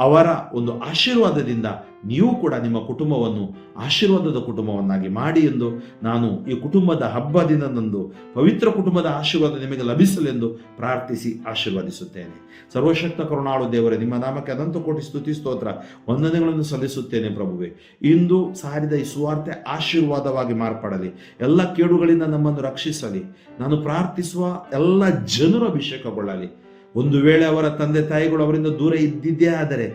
ಅವರ ಒಂದು ಆಶೀರ್ವಾದದಿಂದ ನೀವು ಕೂಡ ನಿಮ್ಮ ಕುಟುಂಬವನ್ನು ಆಶೀರ್ವಾದದ ಕುಟುಂಬವನ್ನಾಗಿ ಮಾಡಿ ಎಂದು ನಾನು ಈ ಕುಟುಂಬದ ಹಬ್ಬ ದಿನದಂದು ಪವಿತ್ರ ಕುಟುಂಬದ ಆಶೀರ್ವಾದ ನಿಮಗೆ ಲಭಿಸಲೆಂದು ಪ್ರಾರ್ಥಿಸಿ ಆಶೀರ್ವದಿಸುತ್ತೇನೆ. ಸರ್ವಶಕ್ತ ಕರುಣಾಳು ದೇವರೇ, ನಿಮ್ಮ ನಾಮಕ್ಕೆ ಅನಂತ ಕೋಟಿ ಸ್ತುತಿ ಸ್ತೋತ್ರ ವಂದನೆಗಳನ್ನು ಸಲ್ಲಿಸುತ್ತೇನೆ ಪ್ರಭುವೆ. ಇಂದು ಸಾರಿದ ಈ ಸುವಾರ್ತೆ ಆಶೀರ್ವಾದವಾಗಿ ಮಾರ್ಪಡಲಿ, ಎಲ್ಲ ಕೇಡುಗಳಿಂದ ನಮ್ಮನ್ನು ರಕ್ಷಿಸಲಿ. ನಾನು ಪ್ರಾರ್ಥಿಸುವ ಎಲ್ಲ ಜನರು ಅಭಿಷೇಕಗೊಳ್ಳಲಿ. ಒಂದು ವೇಳೆ ಅವರ ತಂದೆ ತಾಯಿಗಳು ಅವರಿಂದ ದೂರ ಇದ್ದಿದ್ದೇ ಆದರೆ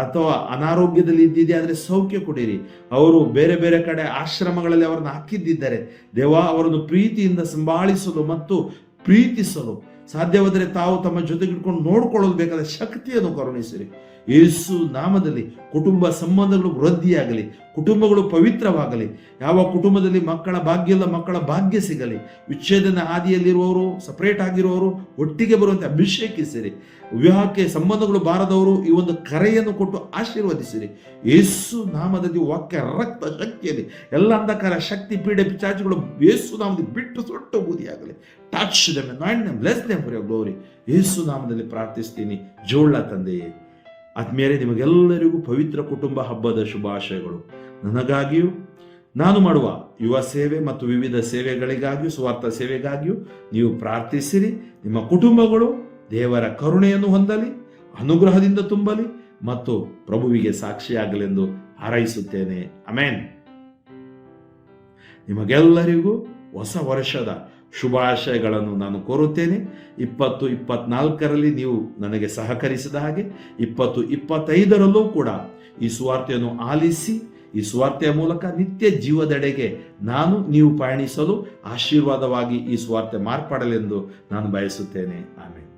ಅಥವಾ ಅನಾರೋಗ್ಯದಲ್ಲಿ ಇದ್ದಿದ್ದೇ ಆದರೆ ಸೌಖ್ಯ ಕೊಡಿರಿ. ಅವರು ಬೇರೆ ಬೇರೆ ಕಡೆ ಆಶ್ರಮಗಳಲ್ಲಿ ಅವರನ್ನು ಹಾಕಿದ್ದಿದ್ದಾರೆ, ದೇವ ಅವರನ್ನು ಪ್ರೀತಿಯಿಂದ ಸಂಭಾಳಿಸಲು ಮತ್ತು ಪ್ರೀತಿಸಲು ಸಾಧ್ಯವಾದರೆ ತಾವು ತಮ್ಮ ಜೊತೆಗಿಟ್ಕೊಂಡು ನೋಡ್ಕೊಳ್ಳಲು ಬೇಕಾದ ಶಕ್ತಿಯನ್ನು ಕರುಣಿಸಿರಿ. ಯೇಸು ನಾಮದಲ್ಲಿ ಕುಟುಂಬ ಸಂಬಂಧಗಳು ವೃದ್ಧಿಯಾಗಲಿ, ಕುಟುಂಬಗಳು ಪವಿತ್ರವಾಗಲಿ. ಯಾವ ಕುಟುಂಬದಲ್ಲಿ ಮಕ್ಕಳ ಭಾಗ್ಯ ಇಲ್ಲ, ಮಕ್ಕಳ ಭಾಗ್ಯ ಸಿಗಲಿ. ವಿಚ್ಛೇದನ ಹಾದಿಯಲ್ಲಿರುವವರು, ಸಪರೇಟ್ ಆಗಿರುವವರು ಒಟ್ಟಿಗೆ ಬರುವಂತೆ ಅಭಿಷೇಕಿಸಿರಿ. ವಿವಾಹಕ್ಕೆ ಸಂಬಂಧಗಳು ಬಾರದವರು ಈ ಒಂದು ಕರೆಯನ್ನು ಕೊಟ್ಟು ಆಶೀರ್ವದಿಸಿರಿ. ಯೇಸು ನಾಮದಲ್ಲಿ ವಾಕ್ಯ ರಕ್ತ ಶಕ್ತಿಯಲ್ಲಿ ಎಲ್ಲ ಅಂಧಕಾರ ಶಕ್ತಿ ಪೀಡೆ ಪಿಚಾಚಿಗಳು ಯೇಸು ನಾಮದಲ್ಲಿ ಬಿಟ್ಟು ಸೊಟ್ಟು ಬೂದಿಯಾಗಲಿ. Touch them, anoint them, bless them for your glory. ಯೇಸು ನಾಮದಲ್ಲಿ ಪ್ರಾರ್ಥಿಸ್ತೀನಿ ಜೋಳ ತಂದೆಯೇ. ಆತ್ಮೀಯರೇ, ನಿಮಗೆಲ್ಲರಿಗೂ ಪವಿತ್ರ ಕುಟುಂಬ ಹಬ್ಬದ ಶುಭಾಶಯಗಳು. ನನಗಾಗಿಯೂ, ನಾನು ಮಾಡುವ ಯುವ ಸೇವೆ ಮತ್ತು ವಿವಿಧ ಸೇವೆಗಳಿಗಾಗಿಯೂ, ಸ್ವಾರ್ಥ ಸೇವೆಗಾಗಿಯೂ ನೀವು ಪ್ರಾರ್ಥಿಸಿರಿ. ನಿಮ್ಮ ಕುಟುಂಬಗಳು ದೇವರ ಕರುಣೆಯನ್ನು ಹೊಂದಲಿ, ಅನುಗ್ರಹದಿಂದ ತುಂಬಲಿ ಮತ್ತು ಪ್ರಭುವಿಗೆ ಸಾಕ್ಷಿಯಾಗಲೆಂದು ಹಾರೈಸುತ್ತೇನೆ. ಆಮೆನ್. ನಿಮಗೆಲ್ಲರಿಗೂ ಹೊಸ ವರ್ಷದ ಶುಭಾಶಯಗಳನ್ನು ನಾನು ಕೋರುತ್ತೇನೆ. 2024ರಲ್ಲಿ ನೀವು ನನಗೆ ಸಹಕರಿಸಿದ ಹಾಗೆ 2025ರಲ್ಲೂ ಕೂಡ ಈ ಸುವಾರ್ತೆಯನ್ನು ಆಲಿಸಿ, ಈ ಸುವಾರ್ತೆಯ ಮೂಲಕ ನಿತ್ಯ ಜೀವದೆಡೆಗೆ ನೀವು ಪಯಣಿಸಲು ಆಶೀರ್ವಾದವಾಗಿ ಈ ಸುವಾರ್ತೆ ಮಾರ್ಪಡಲೆಂದು ನಾನು ಬಯಸುತ್ತೇನೆ. ಆಮೆನ್.